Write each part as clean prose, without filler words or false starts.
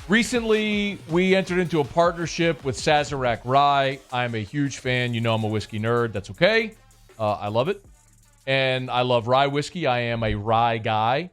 Recently, we entered into a partnership with Sazerac Rye. I'm a huge fan. You know I'm a whiskey nerd. That's okay. I love it. And I love rye whiskey. I am a rye guy.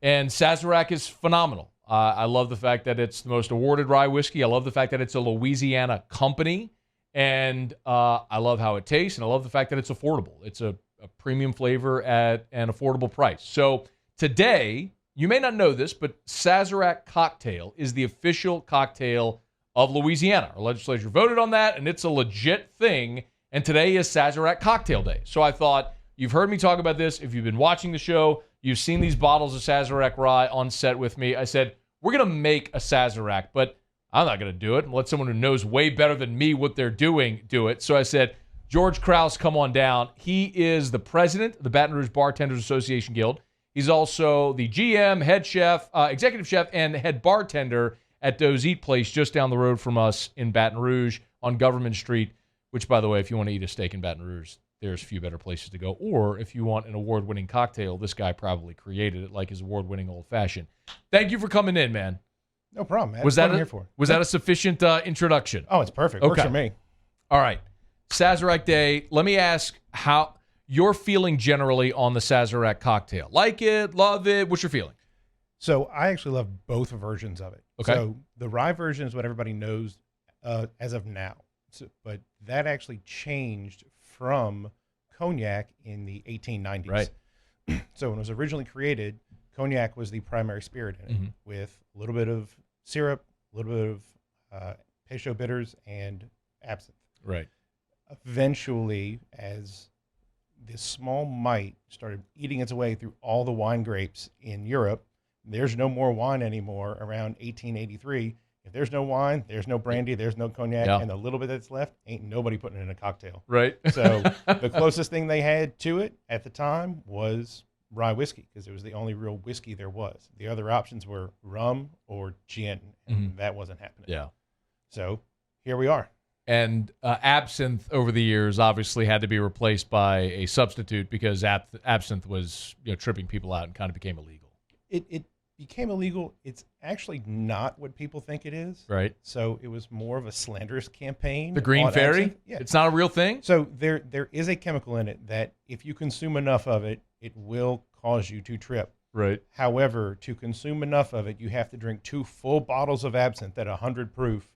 And Sazerac is phenomenal. I love the fact that it's the most awarded rye whiskey. I love the fact that it's a Louisiana company. And I love how it tastes. And I love the fact that it's affordable. It's a premium flavor at an affordable price. So today, you may not know this, but Sazerac Cocktail is the official cocktail of Louisiana. Our legislature voted on that, and it's a legit thing. And today is Sazerac Cocktail Day. So I thought, you've heard me talk about this. If you've been watching the show, you've seen these bottles of Sazerac Rye on set with me. I said, we're going to make a Sazerac, but I'm not going to do it and let someone who knows way better than me what they're doing do it. So I said, George Krause, come on down. He is the president of the Baton Rouge Bartenders Association Guild. He's also the GM, head chef, executive chef, and head bartender at Doe's Eat Place just down the road from us in Baton Rouge on Government Street, which, by the way, if you want to eat a steak in Baton Rouge, there's a few better places to go. Or if you want an award-winning cocktail, this guy probably created it, like his award-winning old-fashioned. Thank you for coming in, man. No problem, man. Was That's what I'm here for. Was that a sufficient introduction? Oh, it's perfect. Okay. Works for me. All right. Sazerac Day. Let me ask how you're feeling generally on the Sazerac cocktail. Like it? Love it? What's your feeling? So I actually love both versions of it. Okay. So the rye version is what everybody knows as of now. But that actually changed from cognac in the 1890s. Right. So when it was originally created, cognac was the primary spirit in it, with a little bit of syrup, a little bit of Peychaud bitters, and absinthe. Right. Eventually, as this small mite started eating its way through all the wine grapes in Europe, there's no more wine anymore around 1883. If there's no wine, there's no brandy, there's no cognac, and the little bit that's left, ain't nobody putting it in a cocktail. Right. So the closest thing they had to it at the time was rye whiskey, because it was the only real whiskey there was. The other options were rum or gin, and that wasn't happening. Yeah. So here we are. And absinthe over the years obviously had to be replaced by a substitute because absinthe was tripping people out and kind of became illegal. It became illegal. It's actually not what people think it is. Right. So it was more of a slanderous campaign. The Green Fairy? Absinthe. Yeah. It's not a real thing? So there is a chemical in it that if you consume enough of it, it will cause you to trip. Right. However, to consume enough of it, you have to drink 2 full bottles of absinthe at 100 proof.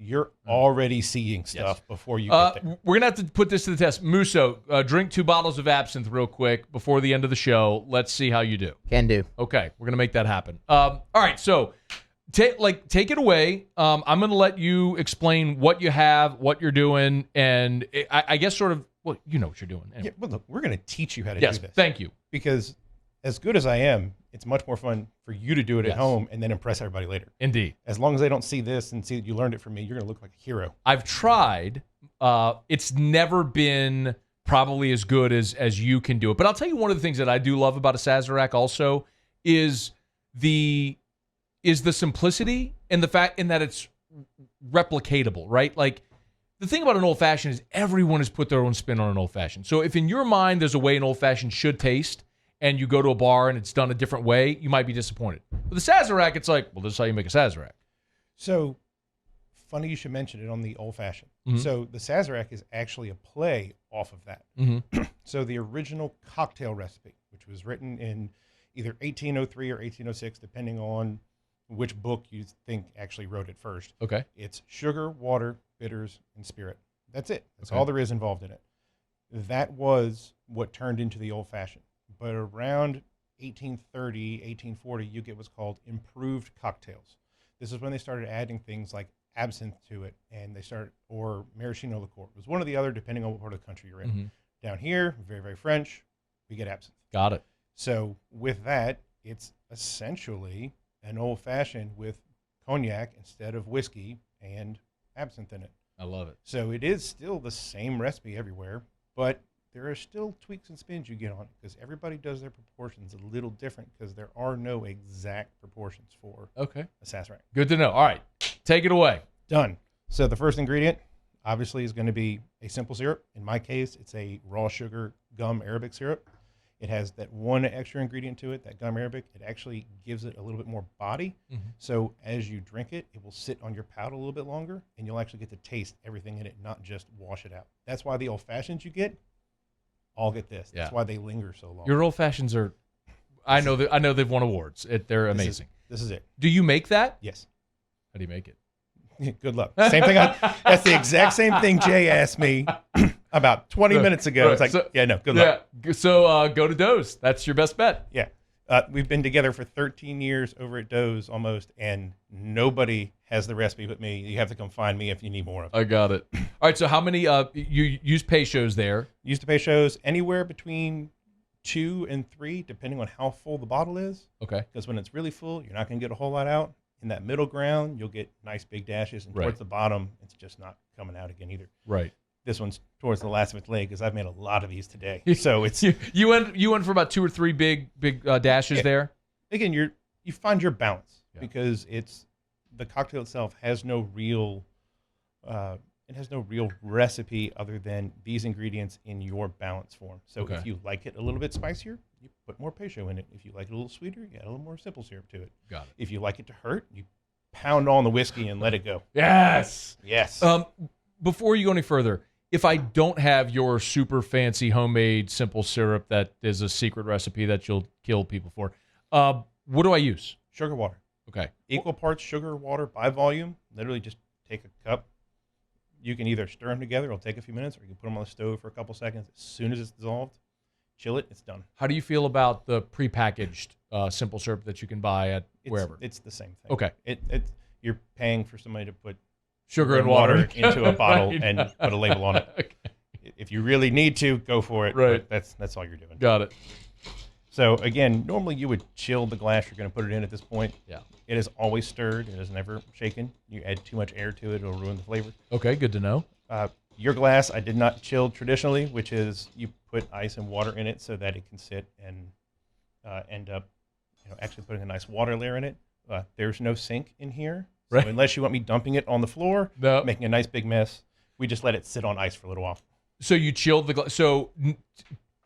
You're already seeing stuff before you get there. We're going to have to put this to the test. Musso, drink 2 bottles of absinthe real quick before the end of the show. Let's see how you do. Can do. Okay, we're going to make that happen. All right, so take it away. I'm going to let you explain what you have, what you're doing, and I guess sort of, well, you know what you're doing. Anyway. Yeah, well, look, we're going to teach you how to Yes, do this. thank you. Because as good as I am, it's much more fun for you to do it at home and then impress everybody later. Indeed. As long as they don't see this and see that you learned it from me, you're going to look like a hero. I've tried. It's never been probably as good as you can do it. But I'll tell you one of the things that I do love about a Sazerac also is the simplicity and the fact in that it's replicatable, right? Like the thing about an old fashioned is everyone has put their own spin on an old fashioned. So if in your mind there's a way an old fashioned should taste, and you go to a bar and it's done a different way, you might be disappointed. With the Sazerac, it's like, well, this is how you make a Sazerac. So, funny you should mention it on the old-fashioned. So, the Sazerac is actually a play off of that. So, the original cocktail recipe, which was written in either 1803 or 1806, depending on which book you think actually wrote it first. Okay. It's sugar, water, bitters, and spirit. That's it. That's all there is involved in it. That was what turned into the old-fashioned. But around 1830, 1840, you get what's called improved cocktails. This is when they started adding things like absinthe to it, and or maraschino liqueur. It was one or the other, depending on what part of the country you're in. Down here, very, very French, we get absinthe. Got it. So with that, it's essentially an old-fashioned with cognac instead of whiskey and absinthe in it. I love it. So it is still the same recipe everywhere, but there are still tweaks and spins you get on it because everybody does their proportions a little different because there are no exact proportions for a Sazerac. Good to know. All right. Take it away. Done. So the first ingredient obviously is going to be a simple syrup. In my case, it's a raw sugar gum Arabic syrup. It has that one extra ingredient to it, that gum arabic. It actually gives it a little bit more body. So as you drink it, it will sit on your palate a little bit longer, and you'll actually get to taste everything in it, not just wash it out. That's why the old fashions you get, all get this. That's why they linger so long. Your old fashions are, I know they've won awards. They're amazing. This is it. Do you make that? Yes. How do you make it? Good luck. Same thing. That's the exact same thing Jay asked me about 20 minutes ago. Right. It's like, So, good luck. Yeah. So go to Doe's. That's your best bet. Yeah. We've been together for 13 years over at Doe's almost, and nobody has the recipe but me. You have to come find me if you need more of it. I got it. All right. So how many, you use pesos there? Used to pay shows anywhere between 2 and 3, depending on how full the bottle is. Okay. Because when it's really full, you're not going to get a whole lot out. In that middle ground, you'll get nice big dashes, and towards the bottom, it's just not coming out again either. Right. This one's towards the last of its leg because I've made a lot of these today. So it's you went for about 2 or 3 big dashes there. Again, you find your balance because the cocktail itself has no real recipe other than these ingredients in your balance form. So if you like it a little bit spicier, you put more peso in it. If you like it a little sweeter, you add a little more simple syrup to it. Got it. If you like it to hurt, you pound on the whiskey and let it go. Yes. Yes. Before you go any further, if I don't have your super fancy homemade simple syrup that is a secret recipe that you'll kill people for, what do I use? Sugar water. Okay. Equal parts sugar, water by volume. Literally just take a cup. You can either stir them together, it'll take a few minutes, or you can put them on the stove for a couple seconds. As soon as it's dissolved, chill it, it's done. How do you feel about the prepackaged simple syrup that you can buy at wherever? It's the same thing. Okay. You're paying for somebody to put sugar and water into a bottle right. and put a label on it. Okay. If you really need to, go for it. Right. But that's all you're doing. Got it. So again, normally you would chill the glass you're going to put it in at this point. Yeah. It is always stirred. It is never shaken. You add too much air to it, it'll ruin the flavor. Okay, good to know. Your glass, I did not chill traditionally, which is you put ice and water in it so that it can sit and end up, actually putting a nice water layer in it. There's no sink in here, so right. Unless you want me dumping it on the floor, making a nice big mess, we just let it sit on ice for a little while. So you chilled the glass. So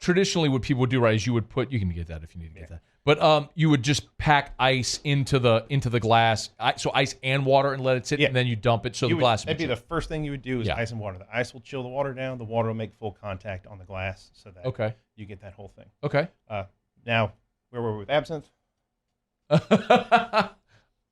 traditionally, what people would do, right, is you can get that if you need to get that. But you would just pack ice into the glass, so ice and water, and let it sit, and then you dump it so the glass. That'd be the first thing you would do is ice and water. The ice will chill the water down. The water will make full contact on the glass, so that you get that whole thing. Okay. Now, where were we with absinthe?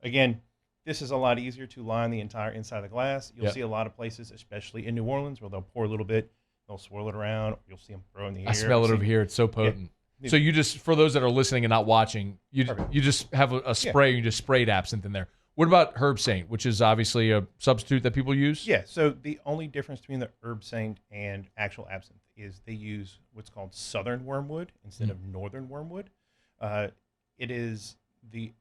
Again, this is a lot easier to line the entire inside of the glass. You'll see a lot of places, especially in New Orleans, where they'll pour a little bit, they'll swirl it around. You'll see them throw in the air. I smell it over here. It's so potent. Yeah. So you just, for those that are listening and not watching, you just have a spray. You just sprayed absinthe in there. What about herb saint, which is obviously a substitute that people use? Yeah. So the only difference between the herb saint and actual absinthe is they use what's called southern wormwood instead of northern wormwood. It is the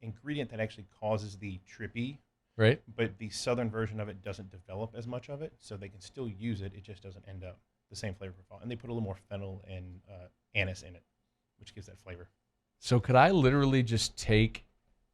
ingredient that actually causes the trippy, right? But the southern version of it doesn't develop as much of it, so they can still use it. It just doesn't end up the same flavor profile. And they put a little more fennel and anise in it, which gives that flavor. So could I literally just take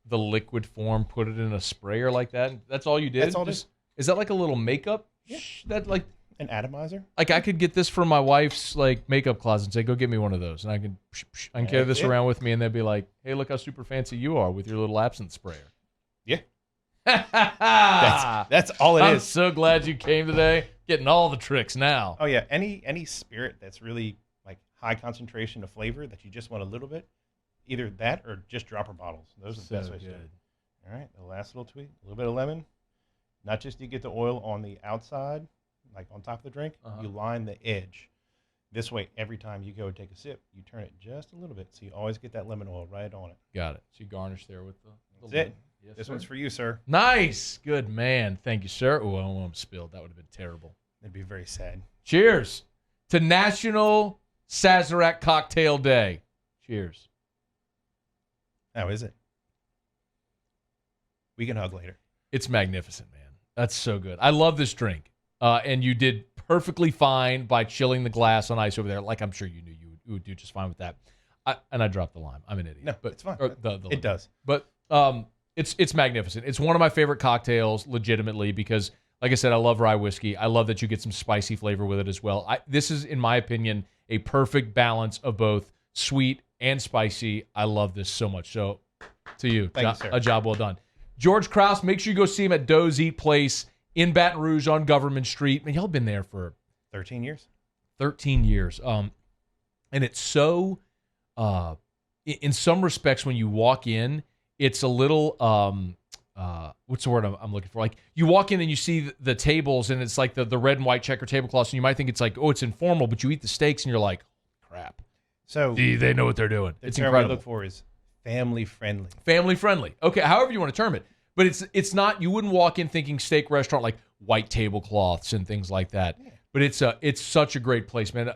the liquid form, put it in a sprayer like that? That's all you did? That's all is that like a little makeup? Yeah. That like an atomizer? Like I could get this from my wife's like makeup closet and say, go get me one of those. And I can carry this around with me, and they'd be like, hey, look how super fancy you are with your little absinthe sprayer. Yeah. that's all it is. I'm so glad you came today. Getting all the tricks now. Oh yeah. Any spirit that's really like high concentration of flavor that you just want a little bit, either that or just dropper bottles. Those are the best ways to do it. All right. The last little tweak, a little bit of lemon. Not just you get the oil on the outside, like on top of the drink, you line the edge. This way, every time you go and take a sip, you turn it just a little bit, so you always get that lemon oil right on it. Got it. So you garnish there with the That's lemon. it. Yes, this sir. one's for you, sir. Nice. Good man. Thank you, sir. Oh, I don't want them spilled. That would have been terrible. It'd be very sad. Cheers to National Sazerac Cocktail Day. Cheers. How is it? We can hug later. It's magnificent, man. That's so good. I love this drink. And you did perfectly fine by chilling the glass on ice over there, like I'm sure you knew you would do just fine with that. I dropped the lime. I'm an idiot. No, but it's fine. It does. But it's magnificent. It's one of my favorite cocktails, legitimately, because, like I said, I love rye whiskey. I love that you get some spicy flavor with it as well. This is, in my opinion, a perfect balance of both sweet and spicy. I love this so much. So to you, Thank you, sir. A job well done. George Krause, make sure you go see him at Doe's Eat Place in Baton Rouge on Government Street. Man, y'all been there for 13 years. 13 years. And it's so, in some respects, when you walk in, it's a little, what's the word I'm looking for? Like, you walk in and you see the tables, and it's like the red and white checker tablecloths, and you might think it's like, oh, it's informal, but you eat the steaks, and you're like, crap. So They know what they're doing. It's incredible. What I look for is family friendly. Family friendly. Okay, however you want to term it. But it's not, you wouldn't walk in thinking steak restaurant like white tablecloths and things like that. Yeah. But it's such a great place, man.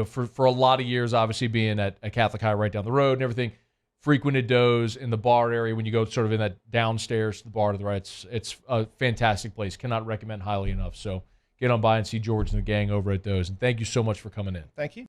For a lot of years, obviously being at a Catholic High right down the road and everything, frequented Doe's in the bar area when you go sort of in that downstairs to the bar to the right. It's a fantastic place. Cannot recommend highly enough. So get on by and see George and the gang over at Doe's. And thank you so much for coming in. Thank you.